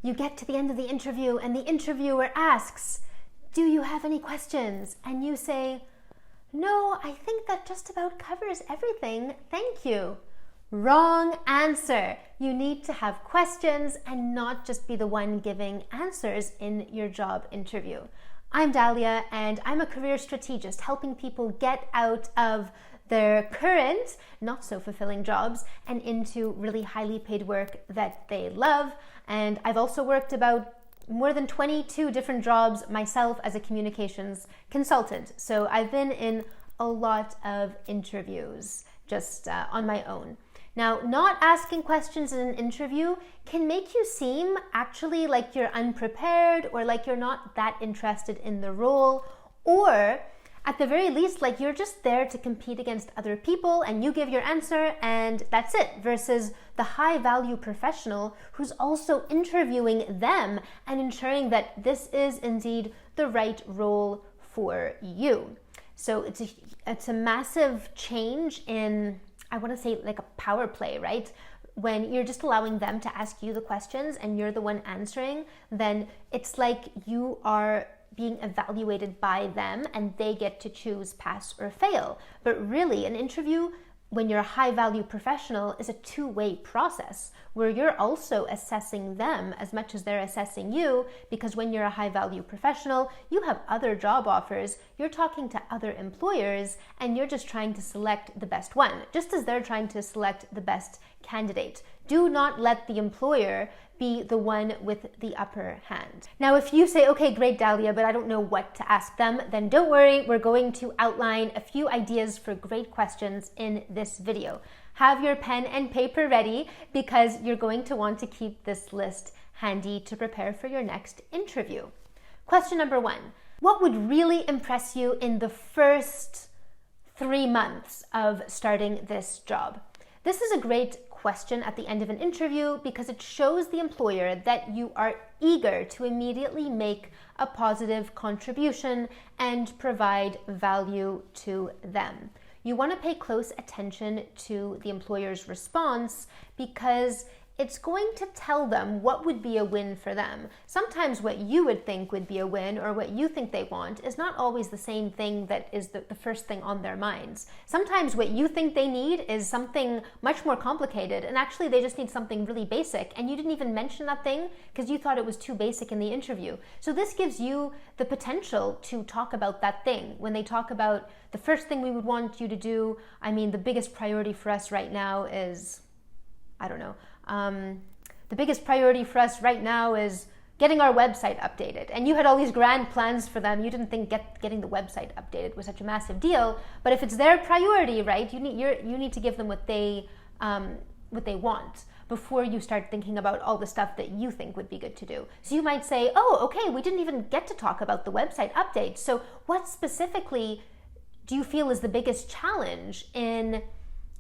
you get to the end of the interview and the interviewer asks, "Do you have any questions?" And you say, "No, I think that just about covers everything. Thank you." Wrong answer. You need to have questions and not just be the one giving answers in your job interview. I'm Dahlia, and I'm a career strategist helping people get out of their current, not so fulfilling jobs and into really highly paid work that they love. And I've also worked about more than 22 different jobs myself as a communications consultant. So I've been in a lot of interviews just on my own. Now, not asking questions in an interview can make you seem actually like you're unprepared or like you're not that interested in the role, or at the very least, like you're just there to compete against other people and you give your answer and that's it, versus the high value professional who's also interviewing them and ensuring that this is indeed the right role for you. So it's a massive change in, I want to say, like a power play, right? When you're just allowing them to ask you the questions and you're the one answering, then it's like you are being evaluated by them and they get to choose pass or fail. But really, an interview, when you're a high value professional, is a two-way process where you're also assessing them as much as they're assessing you, because when you're a high value professional, you have other job offers, you're talking to other employers, and you're just trying to select the best one, just as they're trying to select the best candidate. Do not let the employer be the one with the upper hand. Now, if you say, "Okay, great, Dahlia, but I don't know what to ask them," then don't worry, we're going to outline a few ideas for great questions in this video. Have your pen and paper ready, because you're going to want to keep this list handy to prepare for your next interview. Question number 1. What would really impress you in the first 3 months of starting this job? This is a great question at the end of an interview because it shows the employer that you are eager to immediately make a positive contribution and provide value to them. You want to pay close attention to the employer's response because it's going to tell them what would be a win for them. Sometimes what you would think would be a win or what you think they want is not always the same thing that is the first thing on their minds. Sometimes what you think they need is something much more complicated, and actually they just need something really basic, and you didn't even mention that thing because you thought it was too basic in the interview. So this gives you the potential to talk about that thing. When they talk about the first thing we would want you to do, I mean, the biggest priority for us right now is, I don't know, the biggest priority for us right now is getting our website updated. And you had all these grand plans for them. You didn't think getting the website updated was such a massive deal. But if it's their priority, right, you need to give them what they want before you start thinking about all the stuff that you think would be good to do. So you might say, "Oh, okay, we didn't even get to talk about the website update. So what specifically do you feel is the biggest challenge in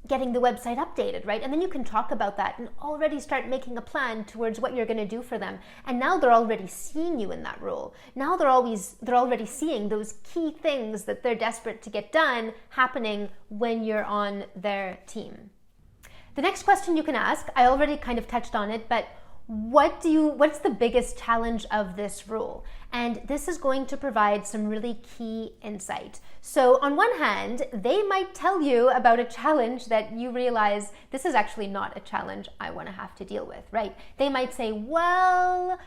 getting the website updated," right? And then you can talk about that and already start making a plan towards what you're going to do for them. And now they're already seeing you in that role. Now they're already seeing those key things that they're desperate to get done happening when you're on their team. The next question you can ask, I already kind of touched on it, but what's the biggest challenge of this role? And this is going to provide some really key insight. So on one hand, they might tell you about a challenge that you realize this is actually not a challenge I want to have to deal with, right? They might say, "Well,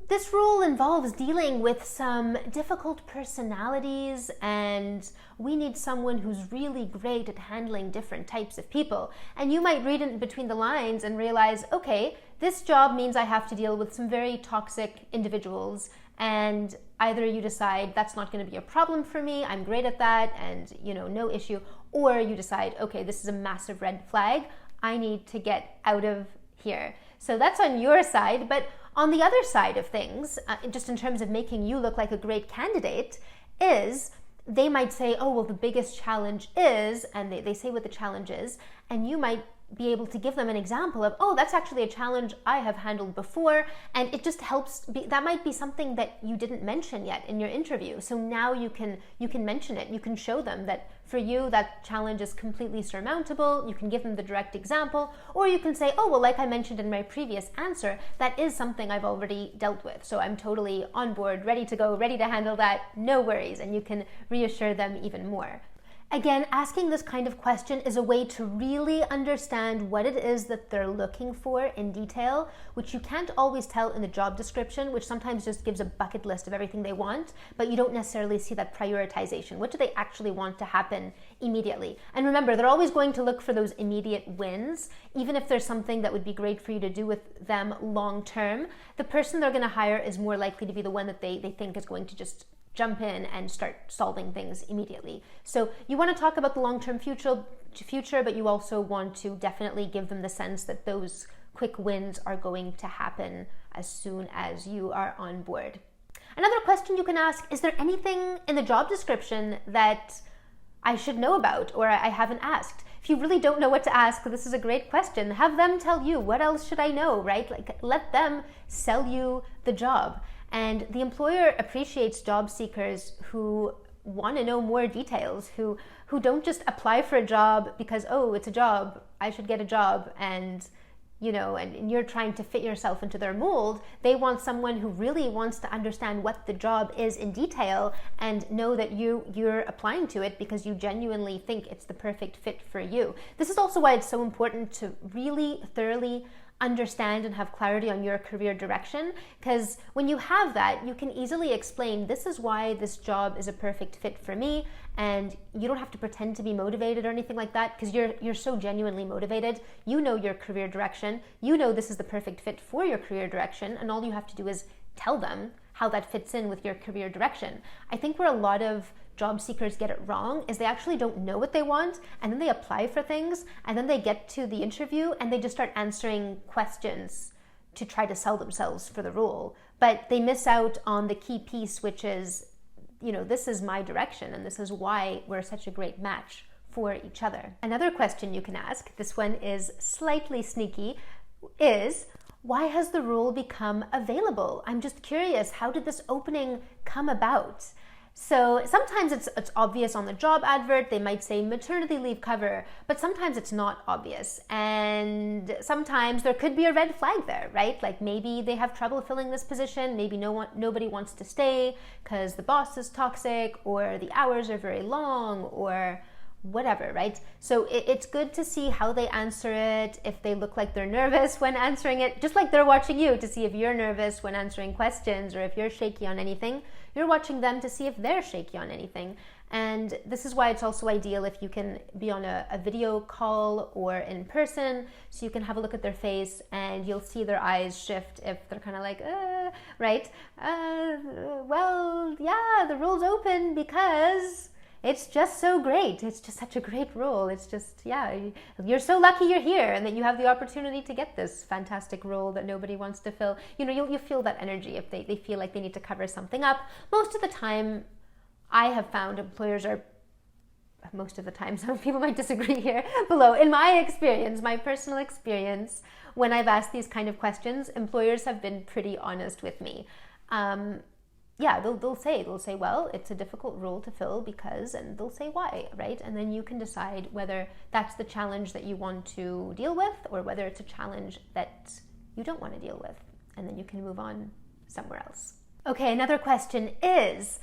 this role involves dealing with some difficult personalities and we need someone who's really great at handling different types of people." And you might read it between the lines and realize, okay, this job means I have to deal with some very toxic individuals, and either you decide that's not going to be a problem for me, I'm great at that, and no issue, or you decide, okay, this is a massive red flag, I need to get out of here. So that's on your side, but on the other side of things, just in terms of making you look like a great candidate, is they might say, "Oh, well, the biggest challenge is," and they say what the challenge is, and you might be able to give them an example of, oh, that's actually a challenge I have handled before, and it just helps. That might be something that you didn't mention yet in your interview. So now you can mention it. You can show them that for you that challenge is completely surmountable. You can give them the direct example, or you can say, oh, well, like I mentioned in my previous answer, that is something I've already dealt with. So I'm totally on board, ready to go, ready to handle that, no worries. And you can reassure them even more. Again, asking this kind of question is a way to really understand what it is that they're looking for in detail, which you can't always tell in the job description, which sometimes just gives a bucket list of everything they want, but you don't necessarily see that prioritization. What do they actually want to happen immediately? And remember, they're always going to look for those immediate wins, even if there's something that would be great for you to do with them long term. The person they're going to hire is more likely to be the one that they think is going to just jump in and start solving things immediately. So you want to talk about the long-term future, but you also want to definitely give them the sense that those quick wins are going to happen as soon as you are on board. Another question you can ask, is there anything in the job description that I should know about or I haven't asked? If you really don't know what to ask, this is a great question. Have them tell you, what else should I know, right? Like, let them sell you the job. And the employer appreciates job seekers who want to know more details, who don't just apply for a job because, oh, it's a job, I should get a job, and you're trying to fit yourself into their mold. They want someone who really wants to understand what the job is in detail and know that you're applying to it because you genuinely think it's the perfect fit for you. This is also why it's so important to really thoroughly understand and have clarity on your career direction, because when you have that, you can easily explain, this is why this job is a perfect fit for me, and you don't have to pretend to be motivated or anything like that, because you're so genuinely motivated. You know your career direction, you know this is the perfect fit for your career direction, and all you have to do is tell them how that fits in with your career direction. I think where a lot of job seekers get it wrong is they actually don't know what they want, and then they apply for things, and then they get to the interview and they just start answering questions to try to sell themselves for the role. But they miss out on the key piece, which is, this is my direction and this is why we're such a great match for each other. Another question you can ask, this one is slightly sneaky, is, why has the role become available? I'm just curious, how did this opening come about? So sometimes it's obvious on the job advert. They might say maternity leave cover, but sometimes it's not obvious. And sometimes there could be a red flag there, right? Like maybe they have trouble filling this position. Maybe nobody wants to stay because the boss is toxic, or the hours are very long, or whatever, right? So it's good to see how they answer it, if they look like they're nervous when answering it, just like they're watching you to see if you're nervous when answering questions, or if you're shaky on anything. You're watching them to see if they're shaky on anything. And this is why it's also ideal if you can be on a video call or in person, so you can have a look at their face and you'll see their eyes shift if they're kind of like, right? Well, yeah, the role's open because it's just so great. It's just such a great role. It's just, yeah, you're so lucky you're here and that you have the opportunity to get this fantastic role that nobody wants to fill. You'll feel that energy if they feel like they need to cover something up. Most of the time, I have found employers are, most of the time, some people might disagree here below. In my experience, my personal experience, when I've asked these kind of questions, employers have been pretty honest with me. Yeah, they'll say, well, it's a difficult role to fill because, and they'll say why, right? And then you can decide whether that's the challenge that you want to deal with or whether it's a challenge that you don't want to deal with. And then you can move on somewhere else. Okay, another question is,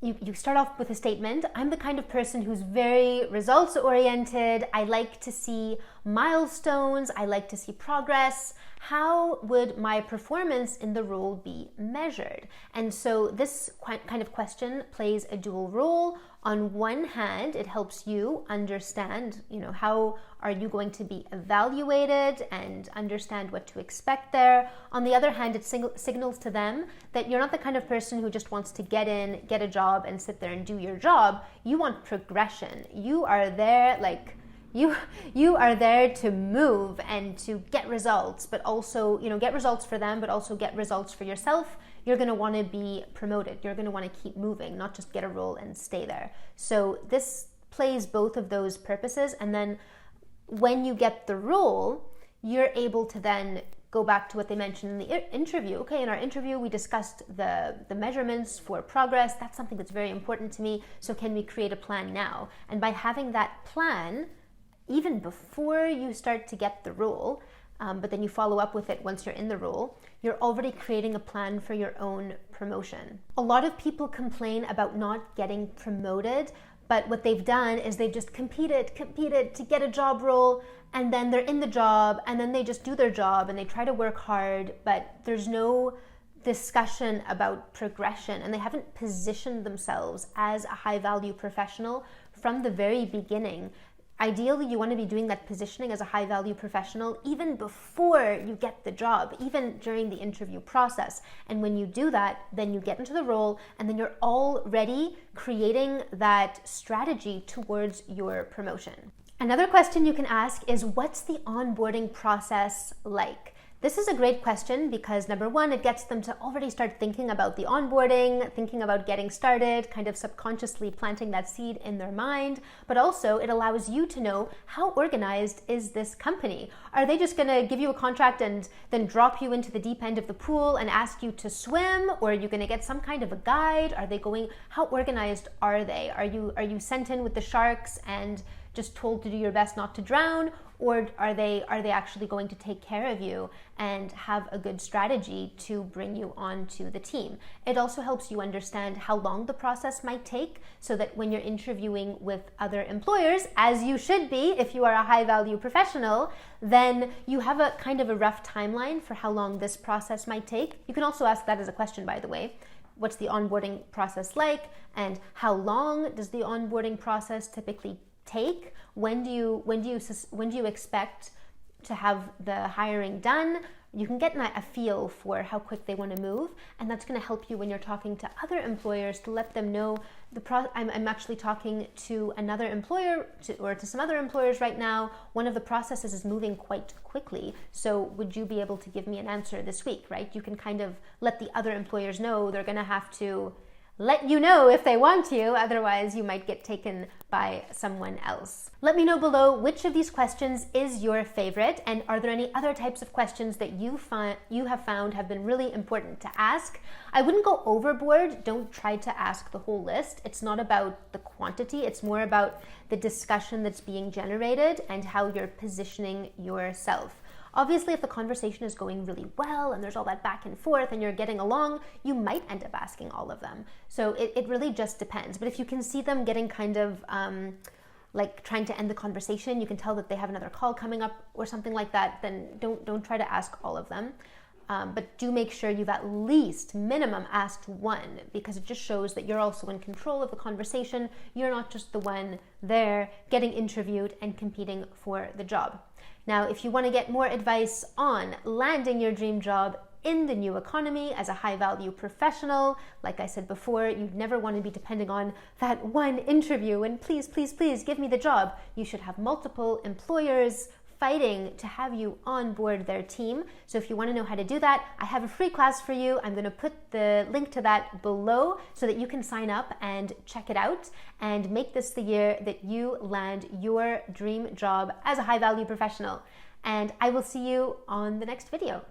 you start off with a statement, I'm the kind of person who's very results oriented. I like to see milestones. I like to see progress. How would my performance in the role be measured? And so this kind of question plays a dual role. On one hand, it helps you understand, how are you going to be evaluated and understand what to expect there. On the other hand, it signals to them that you're not the kind of person who just wants to get in, get a job, and sit there and do your job. You want progression. You are there, you are there to move and to get results, but also, get results for them, but also get results for yourself. You're going to want to be promoted. You're going to want to keep moving, not just get a role and stay there. So this plays both of those purposes. And then when you get the role, you're able to then go back to what they mentioned in the interview. Okay, in our interview, we discussed the measurements for progress. That's something that's very important to me. So can we create a plan now? And by having that plan, even before you start to get the role, but then you follow up with it once you're in the role, you're already creating a plan for your own promotion. A lot of people complain about not getting promoted, but what they've done is they've just competed to get a job role, and then they're in the job, and then they just do their job and they try to work hard, but there's no discussion about progression, and they haven't positioned themselves as a high-value professional from the very beginning. Ideally, you want to be doing that positioning as a high-value professional even before you get the job, even during the interview process. And when you do that, then you get into the role, and then you're already creating that strategy towards your promotion. Another question you can ask is, what's the onboarding process like? This is a great question because number one, it gets them to already start thinking about the onboarding, thinking about getting started, kind of subconsciously planting that seed in their mind. But also it allows you to know, how organized is this company? Are they just gonna give you a contract and then drop you into the deep end of the pool and ask you to swim? Or are you gonna get some kind of a guide? How organized are they? Are you sent in with the sharks and just told to do your best not to drown? Or are they actually going to take care of you and have a good strategy to bring you onto the team? It also helps you understand how long the process might take, so that when you're interviewing with other employers, as you should be if you are a high-value professional, then you have a kind of a rough timeline for how long this process might take. You can also ask that as a question, by the way. What's the onboarding process like, and how long does the onboarding process typically take? When do you expect to have the hiring done? You can get a feel for how quick they want to move, and that's going to help you when you're talking to other employers to let them know I'm actually talking to another employer or to some other employers right now. One of the processes is moving quite quickly, so would you be able to give me an answer this week, right? You can kind of let the other employers know they're going to have to let you know if they want to, otherwise you might get taken by someone else. Let me know below which of these questions is your favorite, and are there any other types of questions that you have found have been really important to ask? I wouldn't go overboard. Don't try to ask the whole list. It's not about the quantity, it's more about the discussion that's being generated and how you're positioning yourself. Obviously, if the conversation is going really well and there's all that back and forth and you're getting along, you might end up asking all of them. So it really just depends. But if you can see them getting kind of like trying to end the conversation, you can tell that they have another call coming up or something like that, then don't try to ask all of them. But do make sure you've at least minimum asked one, because it just shows that you're also in control of the conversation. You're not just the one there getting interviewed and competing for the job. Now, if you want to get more advice on landing your dream job in the new economy as a high-value professional, like I said before, you'd never want to be depending on that one interview and please, please, please give me the job. You should have multiple employers fighting to have you on board their team. So if you want to know how to do that, I have a free class for you. I'm going to put the link to that below so that you can sign up and check it out and make this the year that you land your dream job as a high-value professional. And I will see you on the next video.